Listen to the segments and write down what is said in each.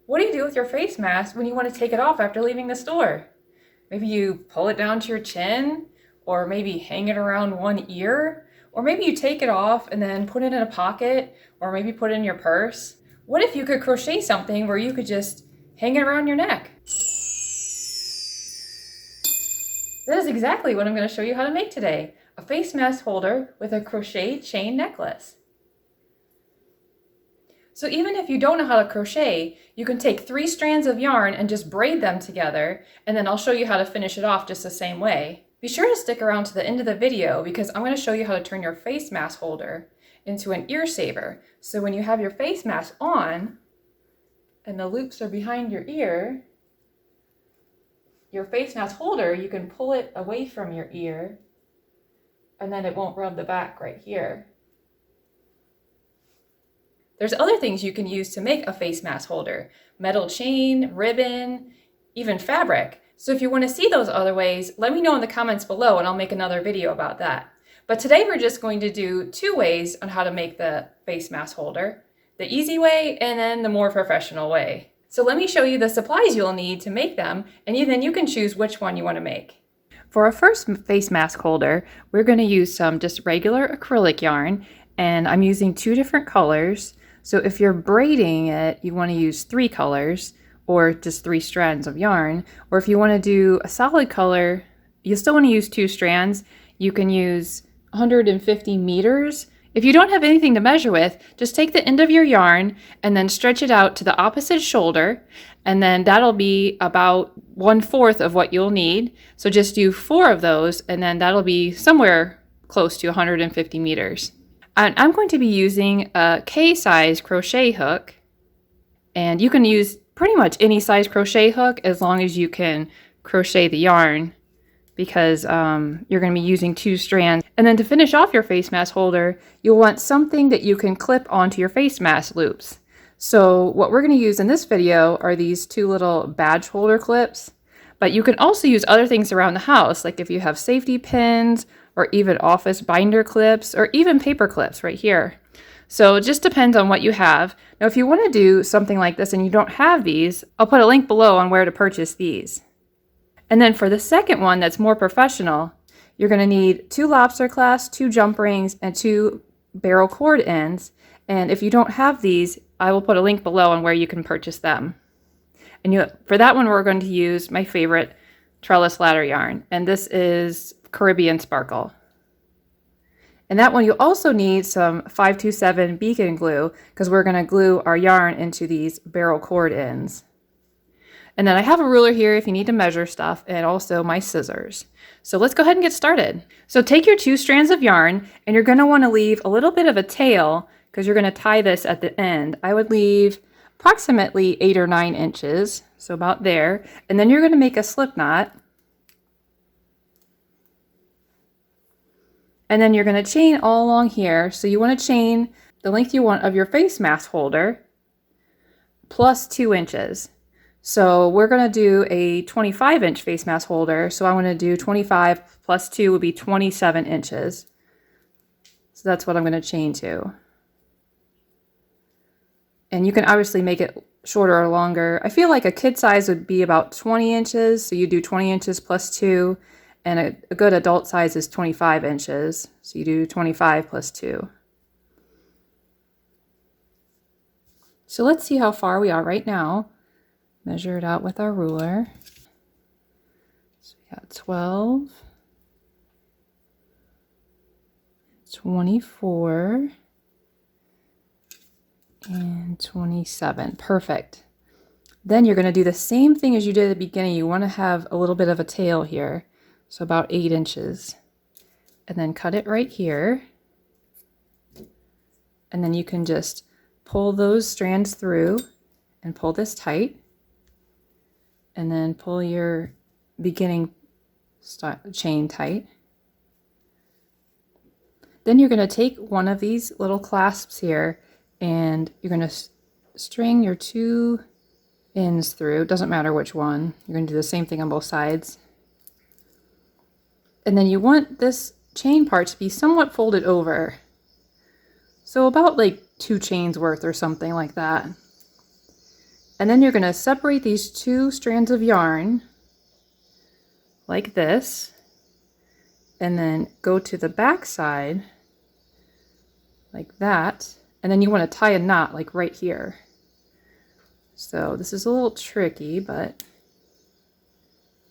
What do you do with your face mask when you want to take it off after leaving the store? Maybe you pull it down to your chin, or maybe hang it around one ear, or maybe you take it off and then put it in a pocket, or maybe put it in your purse. What if you could crochet something where you could just hang it around your neck? That is exactly what I'm going to show you how to make today. A face mask holder with a crochet chain necklace. So even if you don't know how to crochet, you can take 3 strands of yarn and just braid them together, and then I'll show you how to finish it off just the same way. Be sure to stick around to the end of the video because I'm going to show you how to turn your face mask holder into an ear saver. So when you have your face mask on and the loops are behind your ear, your face mask holder, you can pull it away from your ear and then it won't rub the back right here. There's other things you can use to make a face mask holder: metal chain, ribbon, even fabric. So if you want to see those other ways, let me know in the comments below and I'll make another video about that. But today we're just going to do 2 ways on how to make the face mask holder: the easy way and then the more professional way. So let me show you the supplies you'll need to make them, and then you can choose which one you want to make. For our first face mask holder, we're going to use some just regular acrylic yarn, and I'm using 2 different colors. So if you're braiding it, you want to use 3 colors or just 3 strands of yarn. Or if you want to do a solid color, you still want to use 2 strands. You can use 150 meters. If you don't have anything to measure with, just take the end of your yarn and then stretch it out to the opposite shoulder, and then that'll be about 1/4 of what you'll need. So just do 4 of those, and then that'll be somewhere close to 150 meters. And I'm going to be using a K-size crochet hook, and you can use pretty much any size crochet hook as long as you can crochet the yarn, because you're going to be using 2 strands. And then to finish off your face mask holder, you'll want something that you can clip onto your face mask loops. So what we're going to use in this video are these 2 little badge holder clips, but you can also use other things around the house, like if you have safety pins or even office binder clips or even paper clips right here. So it just depends on what you have. Now if you want to do something like this and you don't have these, I'll put a link below on where to purchase these. And then for the second one that's more professional, you're going to need 2 lobster clasps, 2 jump rings, and 2 barrel cord ends. And if you don't have these, I will put a link below on where you can purchase them. And for that one, we're going to use my favorite trellis ladder yarn, and this is Caribbean Sparkle. And that one you'll also need some 527 beacon glue, because we're going to glue our yarn into these barrel cord ends. And then I have a ruler here if you need to measure stuff, and also my scissors. So let's go ahead and get started. So take your 2 strands of yarn, and you're going to want to leave a little bit of a tail because you're going to tie this at the end. I would leave approximately 8 or 9 inches, so about there. And then you're going to make a slip knot. And then you're going to chain all along here. So you want to chain the length you want of your face mask holder plus 2 inches. So we're going to do a 25-inch face mask holder. So I want to do 25 plus 2 would be 27 inches. So that's what I'm going to chain to. And you can obviously make it shorter or longer. I feel like a kid size would be about 20 inches. So you do 20 inches plus 2. And a good adult size is 25 inches. So you do 25 plus 2. So let's see how far we are right now. Measure it out with our ruler. So we got 12, 24, and 27. Perfect. Then you're going to do the same thing as you did at the beginning. You want to have a little bit of a tail here. So about 8 inches. And then cut it right here. And then you can just pull those strands through and pull this tight. And then pull your beginning chain tight. Then you're going to take one of these little clasps here and you're going to string your 2 ends through. It doesn't matter which one. You're going to do the same thing on both sides. And then you want this chain part to be somewhat folded over. So about like 2 chains worth or something like that. And then you're going to separate these two strands of yarn like this, and then go to the back side like that, and then you want to tie a knot like right here. So this is a little tricky, but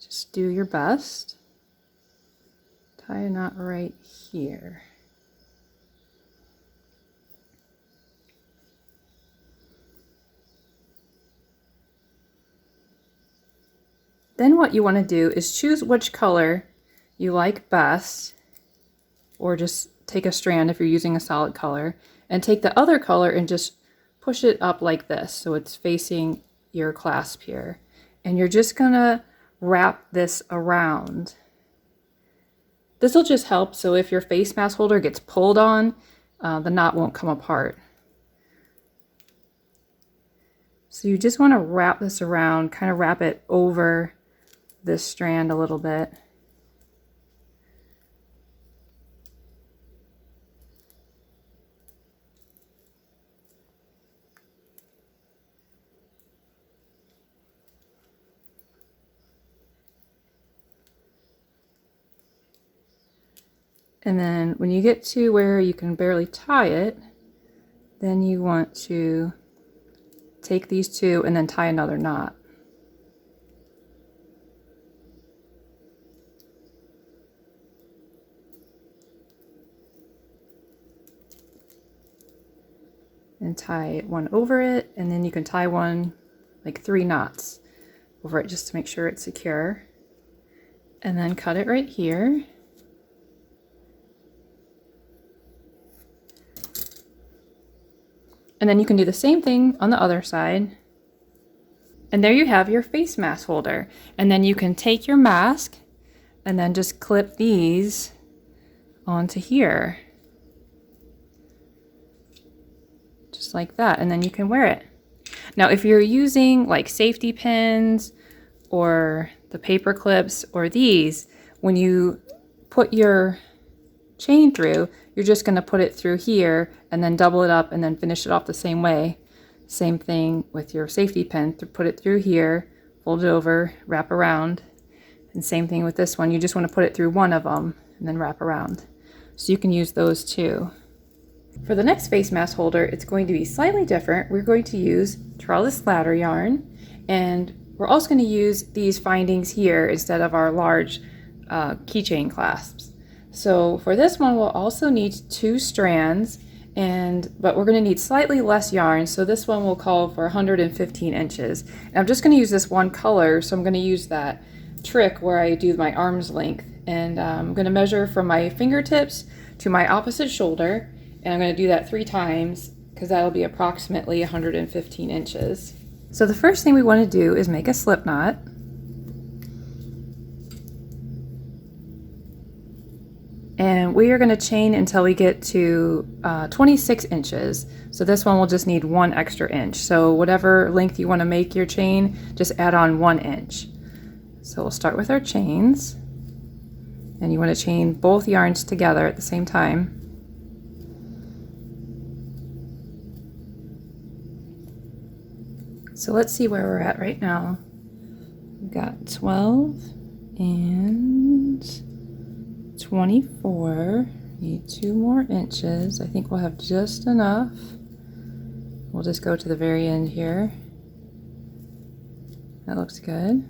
just do your best. Tie a knot right here. Then what you want to do is choose which color you like best, or just take a strand if you're using a solid color, and take the other color and just push it up like this so it's facing your clasp here. And you're just gonna wrap this around. This will just help, so if your face mask holder gets pulled on, the knot won't come apart. So you just want to wrap this around, kind of wrap it over this strand a little bit. And then when you get to where you can barely tie it, then you want to take these two and then tie another knot. And tie one over it, and then you can tie one, like 3 knots over it just to make sure it's secure. And then cut it right here. And then you can do the same thing on the other side. And there you have your face mask holder. And then you can take your mask and then just clip these onto here. Just like that, and then you can wear it. Now if you're using like safety pins or the paper clips or these, when you put your chain through, you're just going to put it through here and then double it up and then finish it off the same way. Same thing with your safety pin, put it through here, fold it over, wrap around, and same thing with this one. You just want to put it through one of them and then wrap around. So you can use those too. For the next face mask holder, it's going to be slightly different. We're going to use trellis ladder yarn, and we're also going to use these findings here instead of our large keychain clasps. So for this one, we'll also need 2 strands, but we're going to need slightly less yarn. So this one will call for 115 inches. And I'm just going to use this one color, so I'm going to use that trick where I do my arm's length. And I'm going to measure from my fingertips to my opposite shoulder. And I'm going to do that 3 times because that'll be approximately 115 inches. So the first thing we want to do is make a slip knot. And we are going to chain until we get to 26 inches. So this one will just need 1 extra inch. So whatever length you want to make your chain, just add on 1 inch. So we'll start with our chains. And you want to chain both yarns together at the same time. So let's see where we're at right now. We've got 12 and 24. Need 2 more inches. I think we'll have just enough. We'll just go to the very end here. That looks good.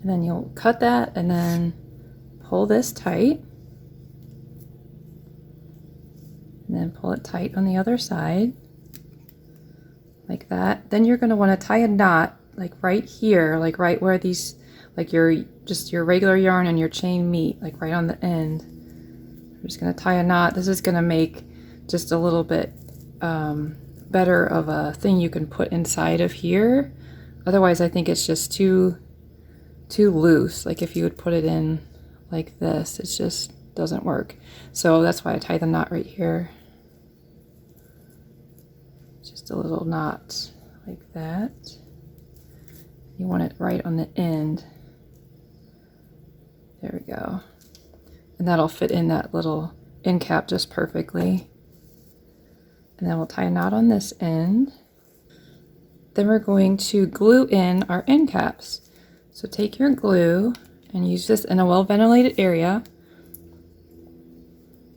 And then you'll cut that and then pull this tight. And then pull it tight on the other side, like that. Then you're going to want to tie a knot, like right here, like right where these, like your regular yarn and your chain meet, like right on the end. I'm just going to tie a knot. This is going to make just a little bit better of a thing you can put inside of here. Otherwise, I think it's just too loose. Like if you would put it in like this, it just doesn't work. So that's why I tie the knot right here. Just a little knot like that. You want it right on the end. There we go. And that'll fit in that little end cap just perfectly. And then we'll tie a knot on this end. Then we're going to glue in our end caps. So take your glue and use this in a well-ventilated area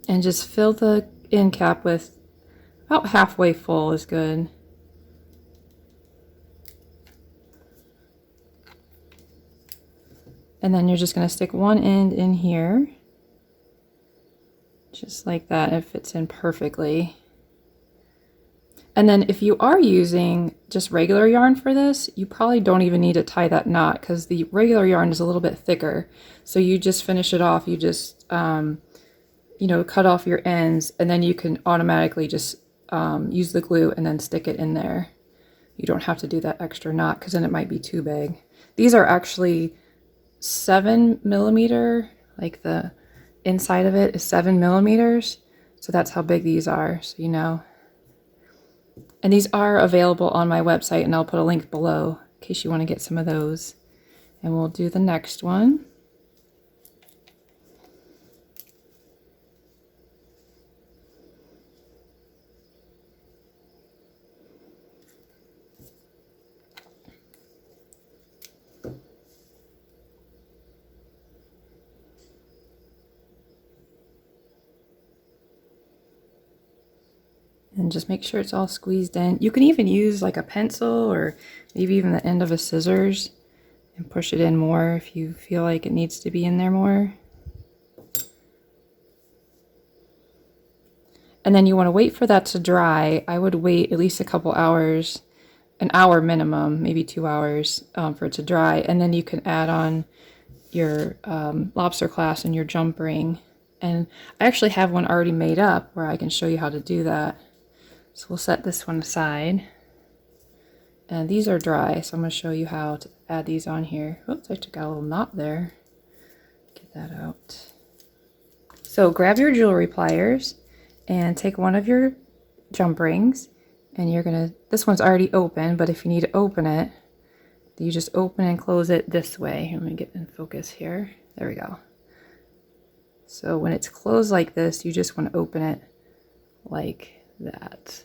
and just fill the end cap with about halfway full is good. And then you're just going to stick one end in here, just like that. It fits in perfectly. And then if you are using just regular yarn for this, you probably don't even need to tie that knot because the regular yarn is a little bit thicker. So you just finish it off. You just, you know, cut off your ends and then you can automatically just use the glue and then stick it in there. You don't have to do that extra knot because then it might be too big. These are actually 7mm, like the inside of it is 7mm. So that's how big these are, so you know. And these are available on my website, and I'll put a link below in case you want to get some of those. And we'll do the next one. And just make sure it's all squeezed in. You can even use like a pencil or maybe even the end of a scissors and push it in more if you feel like it needs to be in there more. And then you want to wait for that to dry. I would wait at least a couple hours, an hour minimum, maybe 2 hours for it to dry. And then you can add on your lobster clasp and your jump ring. And I actually have one already made up where I can show you how to do that. So we'll set this one aside. And these are dry, so I'm going to show you how to add these on here. Oops, I took out a little knot there. Get that out. So grab your jewelry pliers and take one of your jump rings. And you're going to, this one's already open, but if you need to open it, you just open and close it this way. Let me get in focus here. There we go. So when it's closed like this, you just want to open it like that.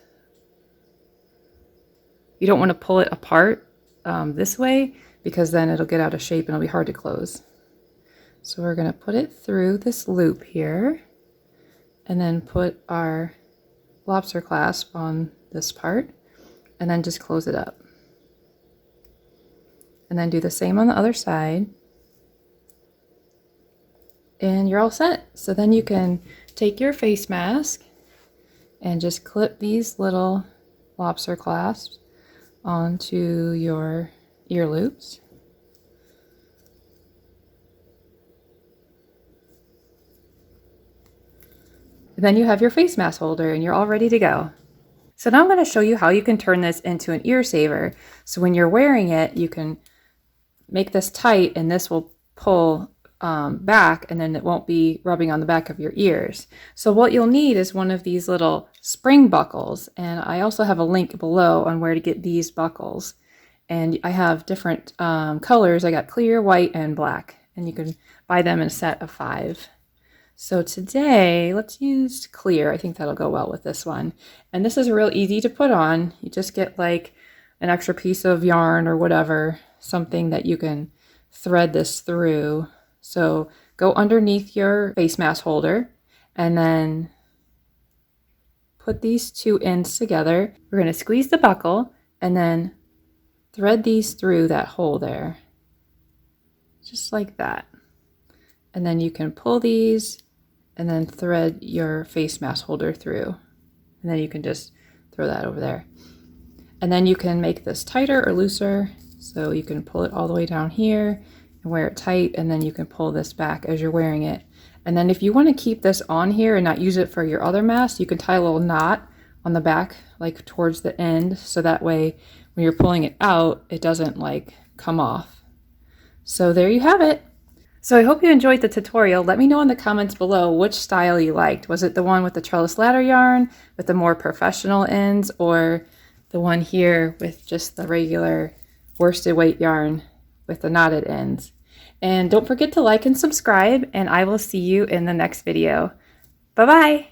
You don't want to pull it apart this way because then it'll get out of shape and it'll be hard to close. So we're going to put it through this loop here and then put our lobster clasp on this part and then just close it up. And then do the same on the other side. And you're all set. So then you can take your face mask and just clip these little lobster clasps onto your ear loops. And then you have your face mask holder and you're all ready to go. So now I'm going to show you how you can turn this into an ear saver. So when you're wearing it, you can make this tight and this will pull back and then it won't be rubbing on the back of your ears. So what you'll need is one of these little spring buckles, and I also have a link below on where to get these buckles. And I have different colors. I got clear, white, and black, and you can buy them in a set of 5. So today, let's use clear. I think that'll go well with this one. And this is real easy to put on. You just get like an extra piece of yarn or whatever, something that you can thread this through. So go underneath your face mask holder and then put these two ends together. We're going to squeeze the buckle and then thread these through that hole there. Just like that. And then you can pull these and then thread your face mask holder through. And then you can just throw that over there. And then you can make this tighter or looser. So you can pull it all the way down here and wear it tight, and then you can pull this back as you're wearing it. And then if you want to keep this on here and not use it for your other mask, you can tie a little knot on the back, like towards the end, so that way when you're pulling it out, it doesn't like come off. So there you have it. So I hope you enjoyed the tutorial. Let me know in the comments below which style you liked. Was it the one with the trellis ladder yarn with the more professional ends, or the one here with just the regular worsted weight yarn with the knotted ends? And don't forget to like and subscribe, and I will see you in the next video. Bye-bye.